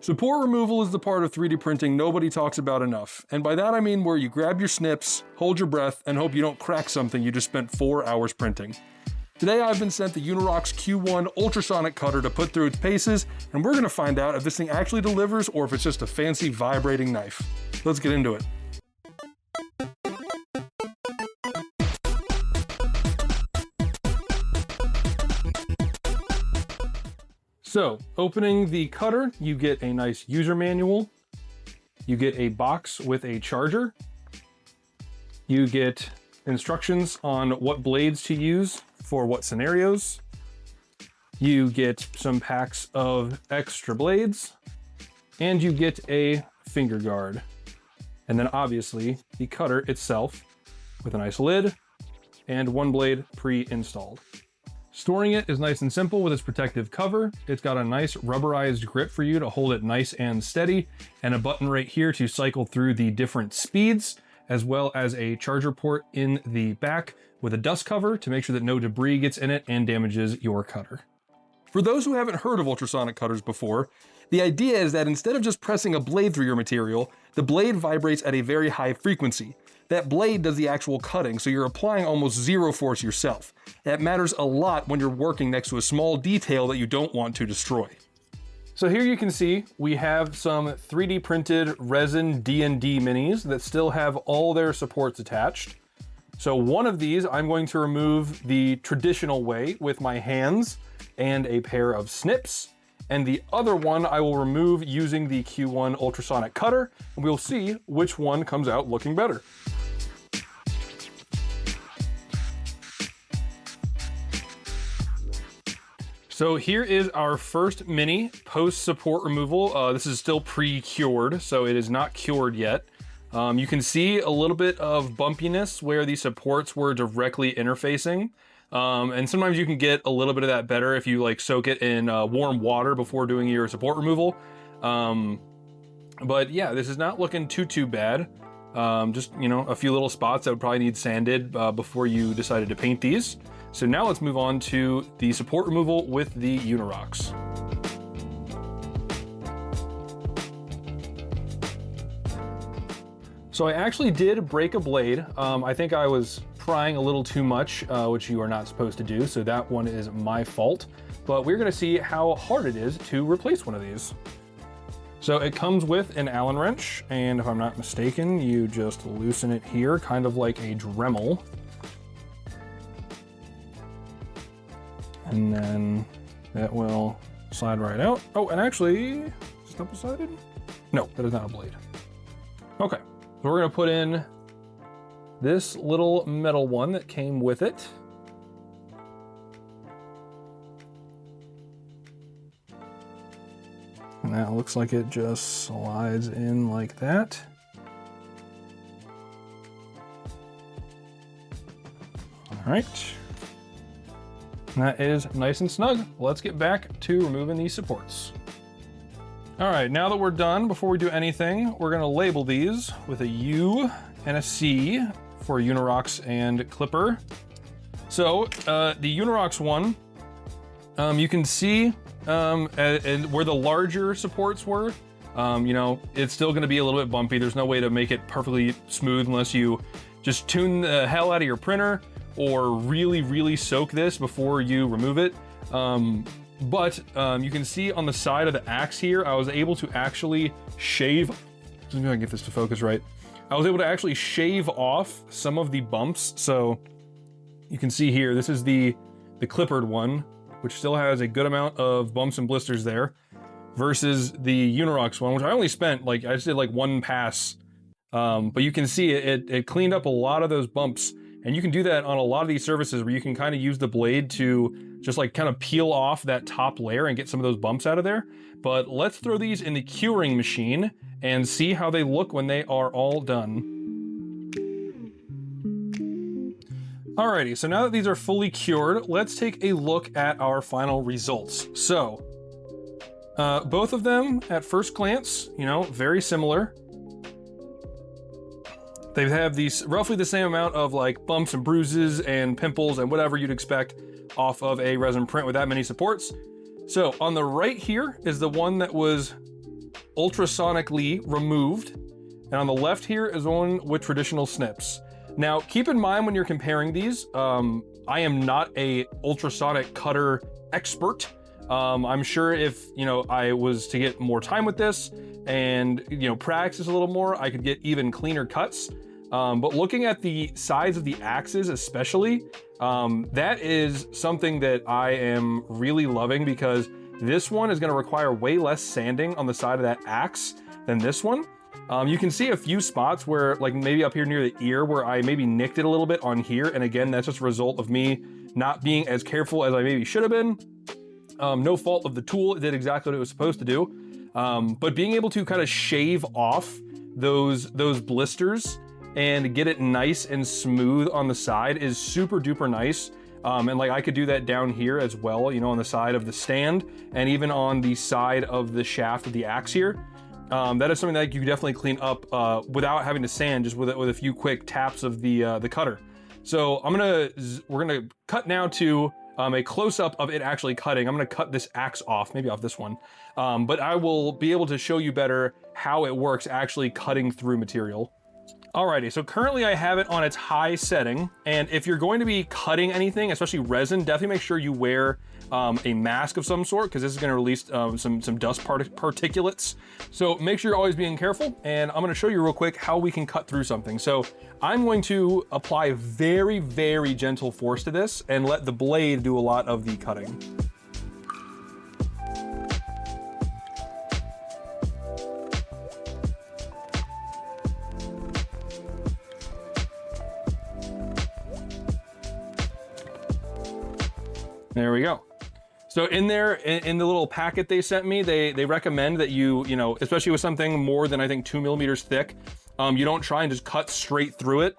Support removal is the part of 3D printing nobody talks about enough, and by that I mean where you grab your snips, hold your breath, and hope you don't crack something you just spent 4 hours printing. Today I've been sent the Unirox Q1 Ultrasonic Cutter to put through its paces, and we're going to find out if this thing actually delivers or if it's just a fancy vibrating knife. Let's get into it. So, opening the cutter, you get a nice user manual, you get a box with a charger, you get instructions on what blades to use for what scenarios, you get some packs of extra blades, and you get a finger guard. And then obviously the cutter itself with a nice lid and one blade pre-installed. Storing it is nice and simple with its protective cover. It's got a nice rubberized grip for you to hold it nice and steady, and a button right here to cycle through the different speeds, as well as a charger port in the back with a dust cover to make sure that no debris gets in it and damages your cutter. For those who haven't heard of ultrasonic cutters before, the idea is that instead of just pressing a blade through your material, the blade vibrates at a very high frequency. That blade does the actual cutting, so you're applying almost zero force yourself. That matters a lot when you're working next to a small detail that you don't want to destroy. So here you can see we have some 3D printed resin D&D minis that still have all their supports attached. So one of these I'm going to remove the traditional way with my hands and a pair of snips. And the other one I will remove using the Q1 Ultrasonic Cutter, and we'll see which one comes out looking better. So here is our first mini post-support removal. This is still pre-cured, so it is not cured yet. You can see a little bit of bumpiness where the supports were directly interfacing. And sometimes you can get a little bit of that better if you like soak it in warm water before doing your support removal. But yeah, this is not looking too bad. Just, you know, a few little spots that would probably need sanded before you decided to paint these. So now let's move on to the support removal with the Unirox. So I actually did break a blade. I think I was prying a little too much, which you are not supposed to do, so that one is my fault. But we're gonna see how hard it is to replace one of these. So it comes with an Allen wrench, and if I'm not mistaken, you just loosen it here, kind of like a Dremel. And then that will slide right out. Oh, and actually, is it double-sided? No, that is not a blade. Okay, so we're gonna put in this little metal one that came with it. And that looks like it just slides in like that. All right. And that is nice and snug. Let's get back to removing these supports. All right, now that we're done, before we do anything, we're gonna label these with a U and a C for Unirox and Clipper. So the Unirox one, you can see and where the larger supports were, you know, it's still gonna be a little bit bumpy. There's no way to make it perfectly smooth unless you just tune the hell out of your printer or really soak this before you remove it. But you can see on the side of the axe here, I was able to actually shave, let me see if I can get this to focus right. I was able to actually shave off some of the bumps. So you can see here, this is the clippered one, which still has a good amount of bumps and blisters there, versus the Unirox one, which I only spent like, I just did like one pass. But you can see it cleaned up a lot of those bumps. And you can do that on a lot of these surfaces where you can kind of use the blade to just like kind of peel off that top layer and get some of those bumps out of there. But let's throw these in the curing machine and see how they look when they are all done. Alrighty, so now that these are fully cured, let's take a look at our final results. So, both of them at first glance, you know, very similar. They have these roughly the same amount of like bumps and bruises and pimples and whatever you'd expect off of a resin print with that many supports. So on the right here is the one that was ultrasonically removed, and on the left here is one with traditional snips. Now, keep in mind when you're comparing these, I am not a ultrasonic cutter expert. I'm sure if, I was to get more time with this and, practice a little more, I could get even cleaner cuts. But looking at the size of the axes especially, that is something that I am really loving, because this one is gonna require way less sanding on the side of that axe than this one. You can see a few spots where, like maybe up here near the ear, where I maybe nicked it a little bit on here. And again, that's just a result of me not being as careful as I maybe should have been. No fault of the tool, it did exactly what it was supposed to do. But being able to kind of shave off those blisters and get it nice and smooth on the side is super duper nice. And like I could do that down here as well, on the side of the stand and even on the side of the shaft of the axe here. That is something that you can definitely clean up without having to sand, just with a few quick taps of the cutter. So we're gonna cut now to a close-up of it actually cutting. I'm gonna cut this axe off, maybe off this one, but I will be able to show you better how it works actually cutting through material. Alrighty, so currently I have it on its high setting, and if you're going to be cutting anything, especially resin, definitely make sure you wear a mask of some sort, because this is going to release some dust particulates. So make sure you're always being careful, and I'm going to show you real quick how we can cut through something. So I'm going to apply very, very gentle force to this and let the blade do a lot of the cutting. There we go. So in there, in the little packet they sent me, they recommend that you especially with something more than I think 2 millimeters thick, you don't try and just cut straight through it.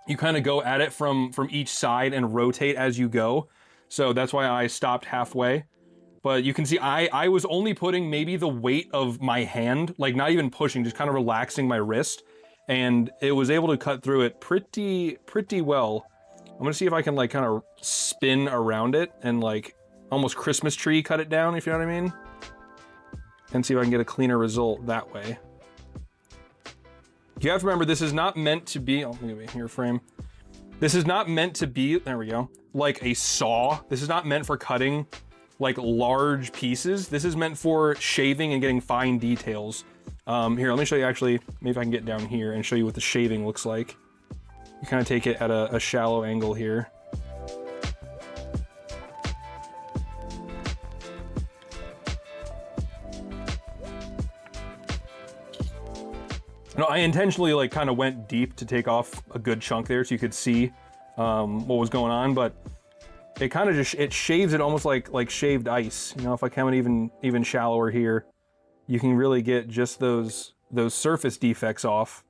You kind of go at it from each side and rotate as you go. So that's why I stopped halfway. But you can see I was only putting maybe the weight of my hand, like not even pushing, just kind of relaxing my wrist. And it was able to cut through it pretty well. I'm gonna see if I can like kind of spin around it and like almost Christmas tree cut it down, if you know what I mean. And see if I can get a cleaner result that way. You have to remember, this is not meant to be, oh, let me here frame. This is not meant to be, there we go, like a saw. This is not meant for cutting like large pieces. This is meant for shaving and getting fine details. Here, let me show you actually, maybe if I can get down here and show you what the shaving looks like. You kind of take it at a shallow angle here. No, I intentionally like kind of went deep to take off a good chunk there so you could see what was going on, but it kind of just, it shaves it almost like shaved ice. If I come in even shallower here, you can really get just those surface defects off.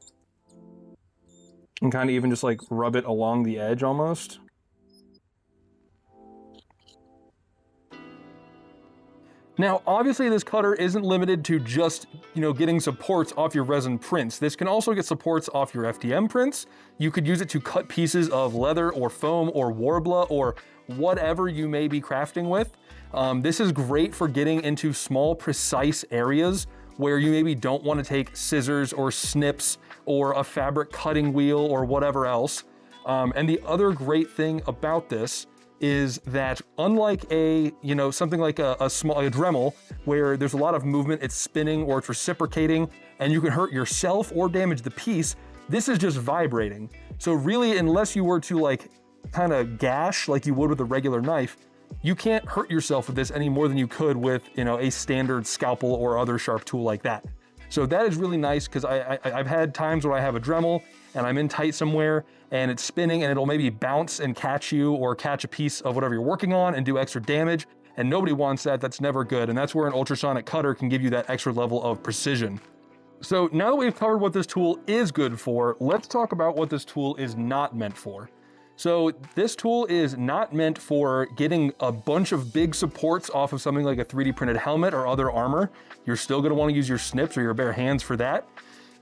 And kind of even just like rub it along the edge almost. Now, obviously this cutter isn't limited to just, getting supports off your resin prints. This can also get supports off your FDM prints. You could use it to cut pieces of leather or foam or Warbler or whatever you may be crafting with. This is great for getting into small, precise areas where you maybe don't want to take scissors or snips or a fabric cutting wheel or whatever else. And the other great thing about this is that unlike something like a Dremel, where there's a lot of movement, it's spinning or it's reciprocating, and you can hurt yourself or damage the piece, this is just vibrating. So really, unless you were to like kind of gash like you would with a regular knife, you can't hurt yourself with this any more than you could with, a standard scalpel or other sharp tool like that. So that is really nice, because I've had times where I have a Dremel and I'm in tight somewhere and it's spinning and it'll maybe bounce and catch you or catch a piece of whatever you're working on and do extra damage. And nobody wants that. That's never good. And that's where an ultrasonic cutter can give you that extra level of precision. So now that we've covered what this tool is good for, let's talk about what this tool is not meant for. So this tool is not meant for getting a bunch of big supports off of something like a 3D printed helmet or other armor. You're still gonna wanna use your snips or your bare hands for that.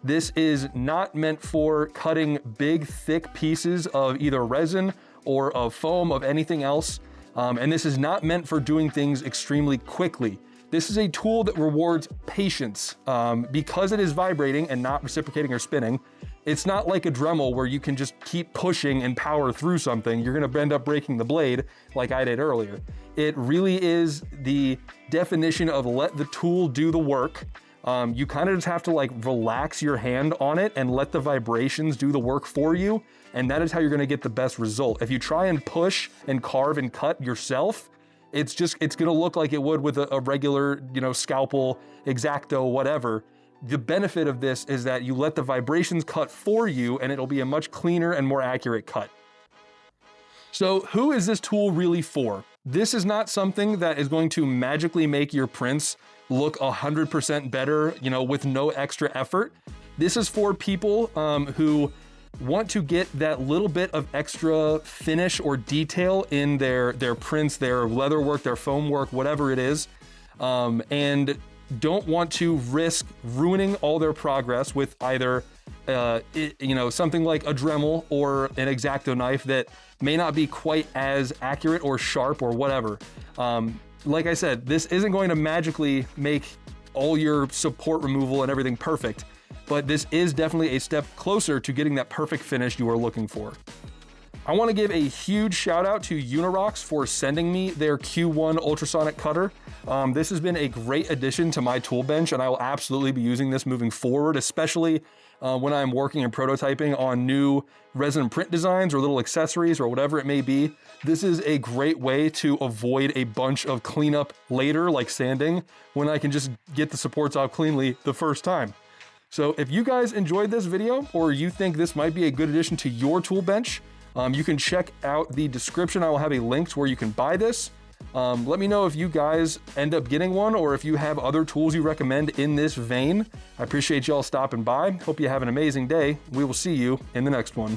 This is not meant for cutting big, thick pieces of either resin or of foam, of anything else. And this is not meant for doing things extremely quickly. This is a tool that rewards patience. Because it is vibrating and not reciprocating or spinning, it's not like a Dremel where you can just keep pushing and power through something. You're gonna end up breaking the blade like I did earlier. It really is the definition of let the tool do the work. You kind of just have to like relax your hand on it and let the vibrations do the work for you. And that is how you're gonna get the best result. If you try and push and carve and cut yourself, it's gonna look like it would with a regular, scalpel, X-Acto, whatever. The benefit of this is that you let the vibrations cut for you and it'll be a much cleaner and more accurate cut. So who is this tool really for? This is not something that is going to magically make your prints look 100% better, with no extra effort. This is for people who want to get that little bit of extra finish or detail in their prints, their leather work, their foam work, whatever it is, and don't want to risk ruining all their progress with either something like a Dremel or an X-Acto knife that may not be quite as accurate or sharp or whatever. Like I said, this isn't going to magically make all your support removal and everything perfect, but this is definitely a step closer to getting that perfect finish you are looking for. I want to give a huge shout out to Unirox for sending me their Q1 Ultrasonic Cutter. This has been a great addition to my tool bench, and I will absolutely be using this moving forward, especially when I'm working and prototyping on new resin print designs or little accessories or whatever it may be. This is a great way to avoid a bunch of cleanup later, like sanding, when I can just get the supports off cleanly the first time. So if you guys enjoyed this video, or you think this might be a good addition to your tool bench, you can check out the description. I will have a link to where you can buy this. Let me know if you guys end up getting one or if you have other tools you recommend in this vein. I appreciate y'all stopping by. Hope you have an amazing day. We will see you in the next one.